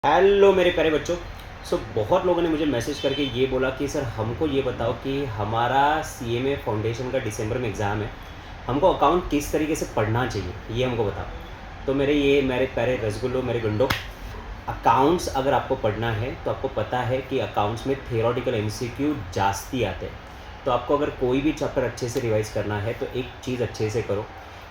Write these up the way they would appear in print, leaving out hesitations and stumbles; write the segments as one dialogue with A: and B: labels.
A: Hello मेरे प्यारे बच्चों। बहुत लोगों ने मुझे मैसेज करके ये बोला कि सर हमको ये बताओ कि हमारा सीएमए फाउंडेशन का दिसंबर में एग्ज़ाम है, हमको अकाउंट किस तरीके से पढ़ना चाहिए ये हमको बताओ। तो मेरे प्यारे रसगुल्लो, मेरे गुंडो, अकाउंट्स अगर आपको पढ़ना है तो आपको पता है कि अकाउंट्स में थियोरेटिकल एमसीक्यू जास्ती आते हैं। तो आपको अगर कोई भी चैप्टर अच्छे से रिवाइज़ करना है तो एक चीज़ अच्छे से करो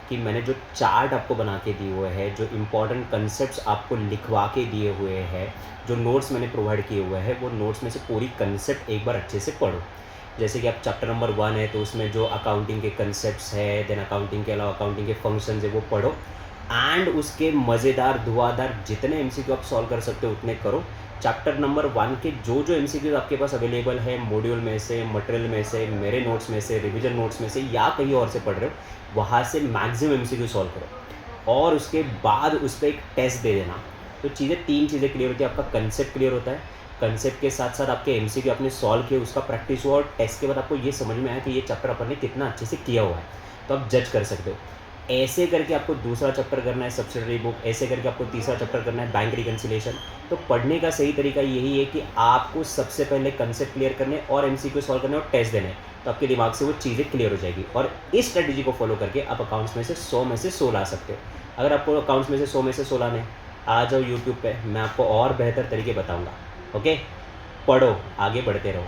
A: कि मैंने जो चार्ट आपको बना के दिए हुए हैं, जो इम्पोर्टेंट कंसेप्ट्स आपको लिखवा के दिए हुए हैं, जो नोट्स मैंने प्रोवाइड किए हुए हैं, वो नोट्स में से पूरी कंसेप्ट एक बार अच्छे से पढ़ो। जैसे कि आप चैप्टर नंबर 1 है तो उसमें जो अकाउंटिंग के कंसेप्ट्स है, देन अकाउंटिंग के अलावा अकाउंटिंग के फंक्शंस है वो पढ़ो एंड उसके मज़ेदार धुआंधार जितने एमसीक्यू आप सॉल्व कर सकते हो उतने करो। चैप्टर नंबर 1 के जो एमसीक्यूज आपके पास अवेलेबल है, मॉड्यूल में से, मटेरियल में से, मेरे नोट्स में से, रिवीजन नोट्स में से या कहीं और से पढ़ रहे हो, वहाँ से मैक्सिमम एमसीक्यू सॉल्व करो और उसके बाद उस पर एक टेस्ट दे देना। तो तीन चीज़ें क्लियर होती है। आपका कंसेप्ट क्लियर होता है, कंसेप्ट के साथ साथ आपके एमसीक्यू आपने सॉल्व किए, उसका प्रैक्टिस हुआ और टेस्ट के बाद आपको ये समझ में आया कि ये चैप्टर अपन ने कितना अच्छे से किया हुआ है, तो आप जज कर सकते हो। ऐसे करके आपको दूसरा चैप्टर करना है सब्सिडरी बुक, ऐसे करके आपको तीसरा चैप्टर करना है बैंक रिकन्सिलिएशन। तो पढ़ने का सही तरीका यही है कि आपको सबसे पहले कंसेप्ट क्लियर करने और एमसीक्यू सॉल्व करने और टेस्ट देने, तो आपके दिमाग से वो चीज़ें क्लियर हो जाएगी और इस स्ट्रेटजी को फॉलो करके आप अकाउंट्स में से 100 में से 100 ला सकते हो। अगर आपको अकाउंट्स में से 100 में से 100 लाने, आ जाओ यूट्यूब पे, मैं आपको और बेहतर तरीके बताऊँगा। ओके, पढ़ो, आगे बढ़ते रहो।